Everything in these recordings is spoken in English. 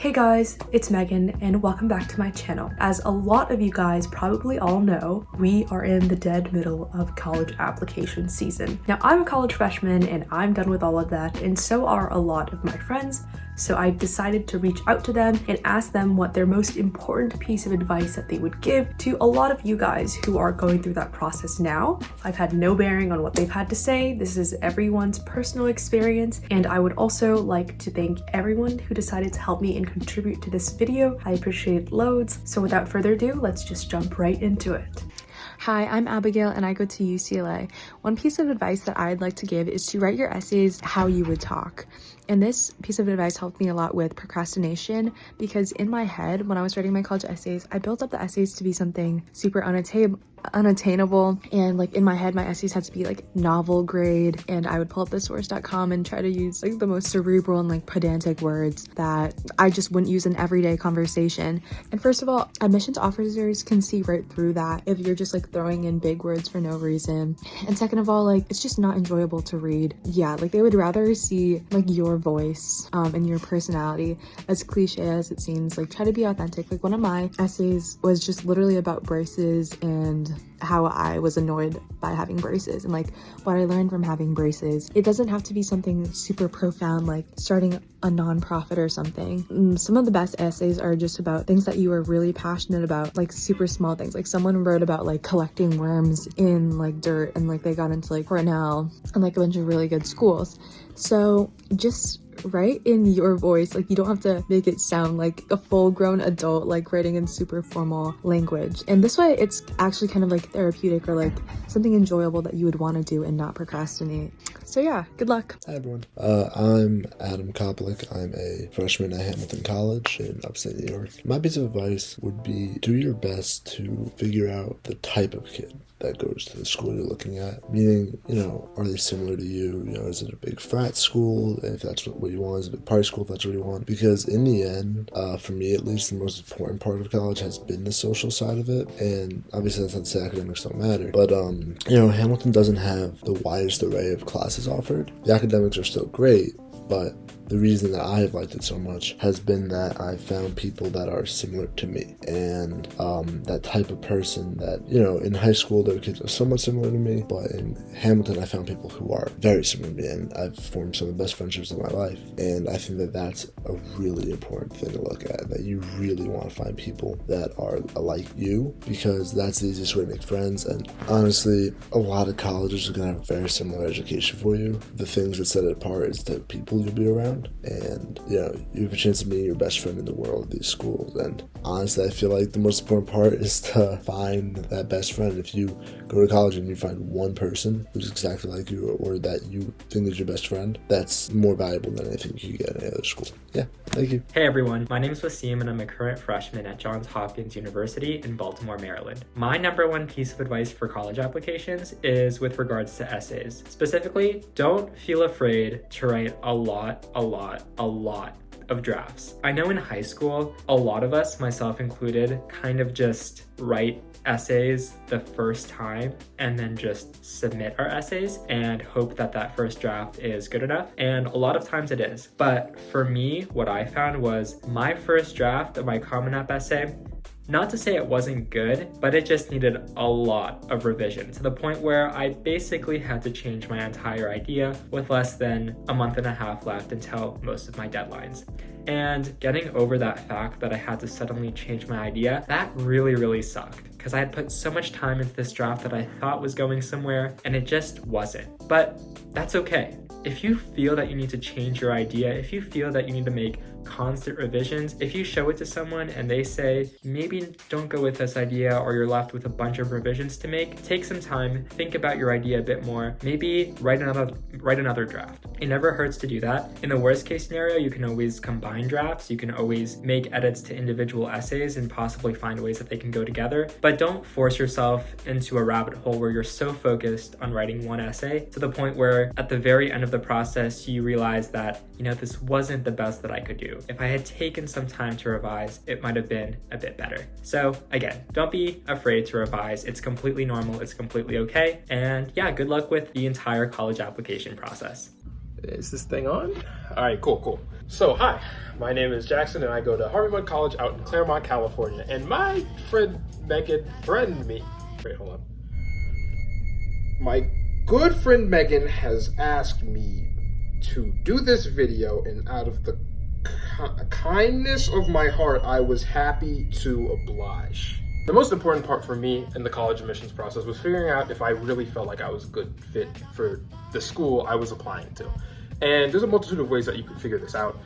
Hey guys, it's Megan and welcome back to my channel. As a lot of you guys probably all know, we are in the dead middle of college application season. Now I'm a college freshman and I'm done with all of that, and so are a lot of my friends. So I decided to reach out to them and ask them what their most important piece of advice that they would give to a lot of you guys who are going through that process now. I've had no bearing on what they've had to say. This is everyone's personal experience, and I would also like to thank everyone who decided to help me and contribute to this video. I appreciate it loads. So without further ado, let's just jump right into it. Hi, I'm Abigail and I go to UCLA. One piece of advice that I'd like to give is to write your essays how you would talk. And this piece of advice helped me a lot with procrastination, because in my head, when I was writing my college essays, I built up the essays to be something super unattainable, and like in my head my essays had to be like novel grade, and I would pull up the source.com and try to use like the most cerebral and like pedantic words that I just wouldn't use in everyday conversation. And first of all, admissions officers can see right through that if you're just like throwing in big words for no reason. And second of all, like it's just not enjoyable to read. Yeah, like they would rather see like your voice and your personality. As cliche as it seems, like try to be authentic. Like one of my essays was just literally about braces and how I was annoyed by having braces and like what I learned from having braces. It doesn't have to be something super profound like starting a nonprofit or something. Some of the best essays are just about things that you are really passionate about, like super small things. Like someone wrote about like collecting worms in like dirt, and like they got into like Cornell and like a bunch of really good schools. So just write in your voice. Like you don't have to make it sound like a full-grown adult like writing in super formal language, and this way it's actually kind of like therapeutic or like something enjoyable that you would want to do and not procrastinate. So yeah, good luck. Hi everyone, I'm Adam Koplik. I'm a freshman at Hamilton College in upstate New York. My piece of advice would be do your best to figure out the type of kid that goes to the school you're looking at. Meaning, are they similar to you? Is it a big frat school, if that's what you want? Is it a big party school, if that's what you want? Because in the end, for me at least, the most important part of college has been the social side of it. And obviously that's not to say academics don't matter. But, Hamilton doesn't have the widest array of classes offered. The academics are still great, but the reason that I've liked it so much has been that I've found people that are similar to me, and that type of person that, in high school there were kids that are somewhat similar to me, but in Hamilton I found people who are very similar to me, and I've formed some of the best friendships of my life. And I think that that's a really important thing to look at, that you really want to find people that are like you, because that's the easiest way to make friends. And honestly, a lot of colleges are going to have a very similar education for you. The things that set it apart is the people you'll be around, and you have a chance of meeting your best friend in the world at these schools. And honestly, I feel like the most important part is to find that best friend. If you go to college and you find one person who's exactly like you, or that you think is your best friend, that's more valuable than anything you could get at any other school. Yeah, thank you. Hey everyone, my name is Haseem and I'm a current freshman at Johns Hopkins University in Baltimore, Maryland. My number one piece of advice for college applications is with regards to essays. Specifically, don't feel afraid to write a lot of drafts. I know in high school, a lot of us, myself included, kind of just write essays the first time and then just submit our essays and hope that that first draft is good enough. And a lot of times it is. But for me, what I found was my first draft of my Common App essay, not to say it wasn't good, but it just needed a lot of revision, to the point where I basically had to change my entire idea with less than a month and a half left until most of my deadlines. And getting over that fact that I had to suddenly change my idea, that really sucked, because I had put so much time into this draft that I thought was going somewhere, and it just wasn't. But that's okay. If you feel that you need to change your idea, if you feel that you need to make constant revisions, if you show it to someone and they say, maybe don't go with this idea, or you're left with a bunch of revisions to make, take some time, think about your idea a bit more, maybe write another draft. It never hurts to do that. In the worst case scenario, you can always combine drafts. You can always make edits to individual essays and possibly find ways that they can go together. But don't force yourself into a rabbit hole where you're so focused on writing one essay to the point where at the very end of the process, you realize that, this wasn't the best that I could do. If I had taken some time to revise, it might have been a bit better. So again, don't be afraid to revise. It's completely normal. It's completely okay. And yeah, good luck with the entire college application process. Is this thing on? All right, cool. So, hi, my name is Jackson and I go to Harvey College out in Claremont, California. And my friend Megan, hold on. My good friend Megan has asked me to do this video, and out of the kindness of my heart, I was happy to oblige. The most important part for me in the college admissions process was figuring out if I really felt like I was a good fit for the school I was applying to. And there's a multitude of ways that you can figure this out.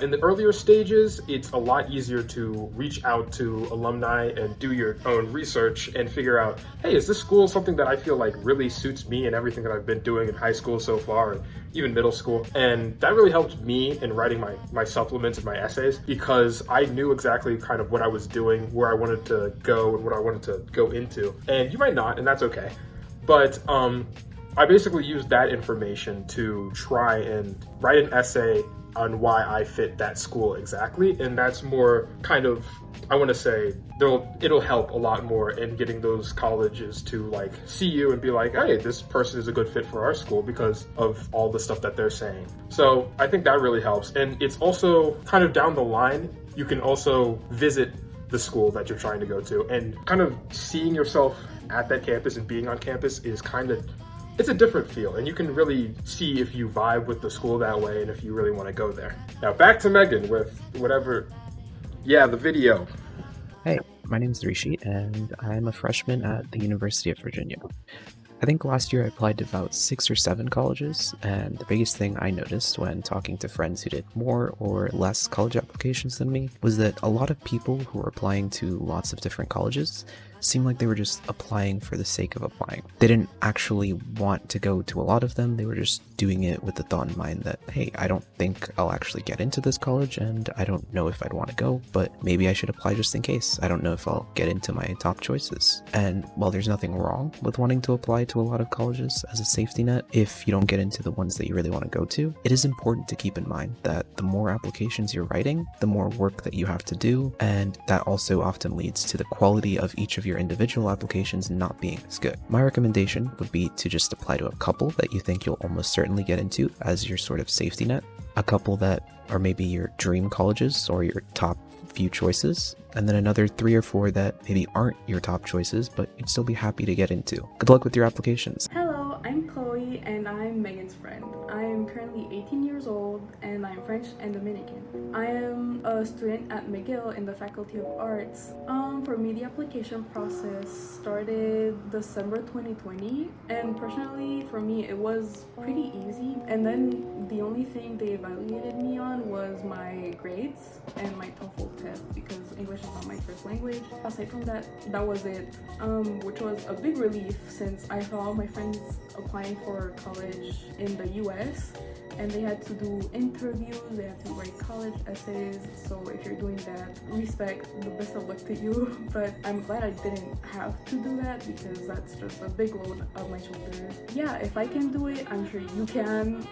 In the earlier stages, it's a lot easier to reach out to alumni and do your own research and figure out, hey, is this school something that I feel like really suits me and everything that I've been doing in high school so far, and even middle school? And that really helped me in writing my supplements and my essays, because I knew exactly kind of what I was doing, where I wanted to go and what I wanted to go into. And you might not, and that's okay. But I basically used that information to try and write an essay on why I fit that school exactly. And that's more kind of, I want to say, it'll help a lot more in getting those colleges to like see you and be like, hey, this person is a good fit for our school because of all the stuff that they're saying. So I think that really helps. And it's also kind of down the line, you can also visit the school that you're trying to go to, and kind of seeing yourself at that campus and being on campus is it's a different feel, and you can really see if you vibe with the school that way and if you really want to go there. Now back to Megan with the video. Hey, my name is Rishi, and I'm a freshman at the University of Virginia. I think last year I applied to about 6 or 7 colleges, and the biggest thing I noticed when talking to friends who did more or less college applications than me was that a lot of people who were applying to lots of different colleges seemed like they were just applying for the sake of applying. They didn't actually want to go to a lot of them. They were just doing it with the thought in mind that, hey, I don't think I'll actually get into this college, and I don't know if I'd want to go, but maybe I should apply just in case. I don't know if I'll get into my top choices. And while there's nothing wrong with wanting to apply to a lot of colleges as a safety net, if you don't get into the ones that you really want to go to, it is important to keep in mind that the more applications you're writing, the more work that you have to do, and that also often leads to the quality of each of your individual applications not being as good. My recommendation would be to just apply to a couple that you think you'll almost certainly get into as your sort of safety net, a couple that are maybe your dream colleges or your top few choices, and then another 3 or 4 that maybe aren't your top choices but you'd still be happy to get into. Good luck with your applications. Hello, I'm Chloe and I'm Megan's friend. I am currently 18 years old and I'm French and Dominican. I am a student at McGill in the Faculty of Arts. For me, the application process started December 2020, and personally for me it was pretty easy. And then the only thing they evaluated me on was my grades and my TOEFL test, because English is not my first language. Aside from that, that was it, which was a big relief since I saw all my friends applying for college in the US, and they had to do interviews, they had to write college essays. So if you're doing that, respect, the best of luck to you. But I'm glad I didn't have to do that, because that's just a big load on my shoulders. Yeah, if I can do it, I'm sure you can.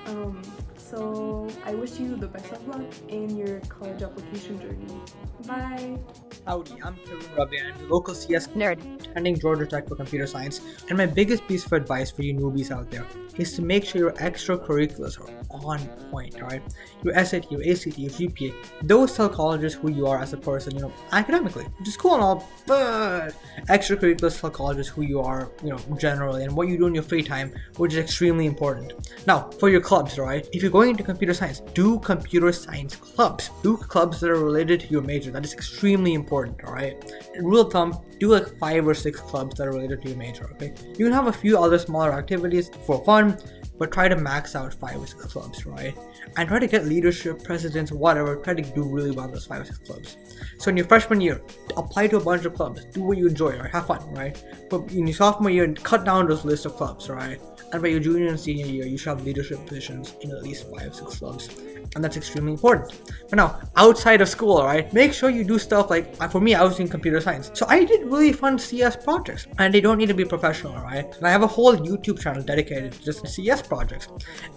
So I wish you the best of luck in your college application journey. Bye! Howdy, I'm Kevin Rabi, and I'm a local CS nerd attending Georgia Tech for computer science. And my biggest piece of advice for you newbies out there is to make sure your extracurriculars are on point, alright? Your SAT, your ACT, your GPA, those tell colleges who you are as a person, academically, which is cool and all, but extracurriculars tell colleges who you are, generally, and what you do in your free time, which is extremely important. Now, for your clubs, right? If you're going into computer science, do computer science clubs. Do clubs that are related to your major. That is extremely important, alright? Rule of thumb, do like 5 or 6 clubs that are related to your major, okay? You can have a few other smaller activities for fun, but try to max out 5 or 6 clubs, right? And try to get leadership, presidents, whatever, try to do really well in those 5 or 6 clubs. So in your freshman year, apply to a bunch of clubs, do what you enjoy, right? Have fun, right? But in your sophomore year, cut down those list of clubs, right? And by your junior and senior year, you should have leadership positions in at least 5 or 6 clubs. And that's extremely important. But now, outside of school, right, make sure you do stuff like, for me, I was in computer science. So I did really fun CS projects, and they don't need to be professional, right? And I have a whole YouTube channel dedicated to just CS projects.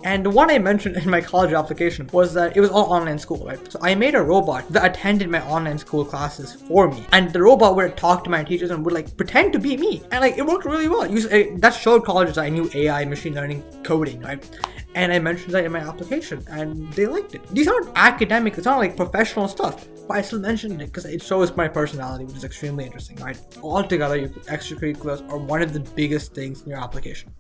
And the one I mentioned in my college application was that it was all online school, right? So I made a robot that attended my online school classes for me. And the robot would talk to my teachers and would pretend to be me. And it worked really well. That showed colleges I knew AI, machine learning, coding, right? And I mentioned that in my application and they liked it. These aren't academic, it's not like professional stuff, but I still mentioned it because it shows my personality, which is extremely interesting, right? Altogether, your extracurriculars are one of the biggest things in your application.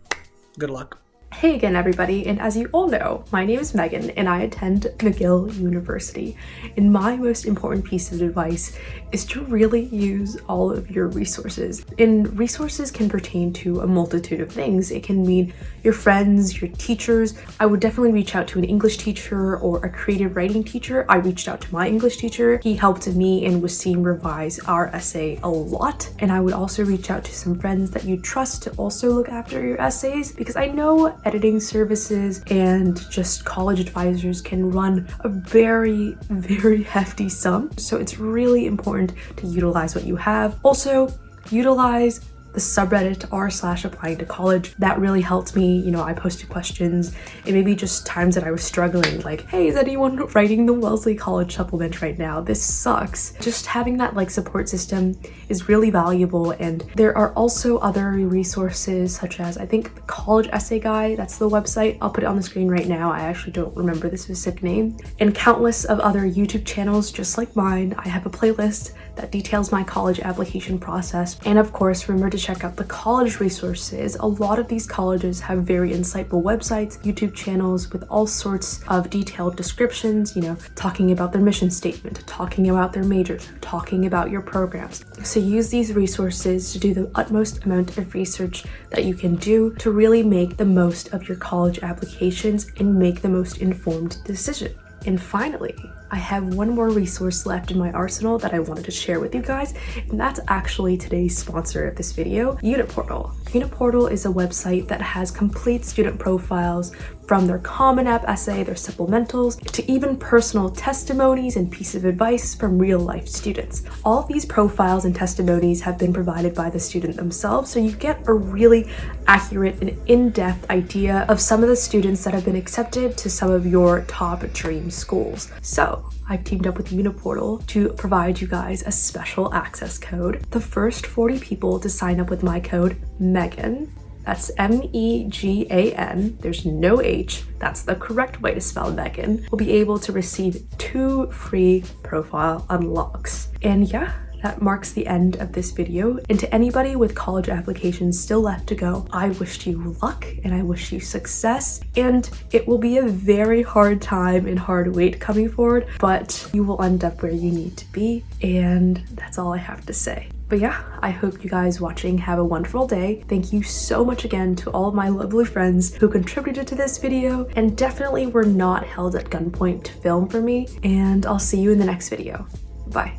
Good luck. Hey again everybody, and as you all know, my name is Megan and I attend McGill University. And my most important piece of advice is to really use all of your resources. And resources can pertain to a multitude of things. It can mean your friends, your teachers. I would definitely reach out to an English teacher or a creative writing teacher. I reached out to my English teacher. He helped me and Haseem revise our essay a lot. And I would also reach out to some friends that you trust to also look after your essays, because I know editing services and just college advisors can run a very, very hefty sum. So it's really important to utilize what you have. Also, utilize the subreddit r/applying to college. That really helped me. You know, I posted questions and maybe just times that I was struggling, like, hey, is anyone writing the Wellesley College supplement right now? This sucks. Just having that like support system is really valuable. And there are also other resources such as, I think, the College Essay Guy, that's the website. I'll put it on the screen right now. I actually don't remember the specific name. And countless of other YouTube channels just like mine. I have a playlist that details my college application process. And of course, remember to check out the college resources. A lot of these colleges have very insightful websites, YouTube channels with all sorts of detailed descriptions, you know, talking about their mission statement, talking about their majors, talking about your programs. So use these resources to do the utmost amount of research that you can do to really make the most of your college applications and make the most informed decision. And finally, I have one more resource left in my arsenal that I wanted to share with you guys, and that's actually today's sponsor of this video, Uniportal. Uniportal is a website that has complete student profiles from their Common App essay, their supplementals, to even personal testimonies and pieces of advice from real life students. All of these profiles and testimonies have been provided by the student themselves, so you get a really accurate and in-depth idea of some of the students that have been accepted to some of your top dream schools. So I've teamed up with Uniportal to provide you guys a special access code. The first 40 people to sign up with my code Megan, that's M-E-G-A-N, there's no H, that's the correct way to spell Megan, will be able to receive 2 free profile unlocks. And yeah, that marks the end of this video. And to anybody with college applications still left to go, I wish you luck and I wish you success. And it will be a very hard time and hard wait coming forward, but you will end up where you need to be. And that's all I have to say. But yeah, I hope you guys watching have a wonderful day. Thank you so much again to all of my lovely friends who contributed to this video and definitely were not held at gunpoint to film for me. And I'll see you in the next video. Bye.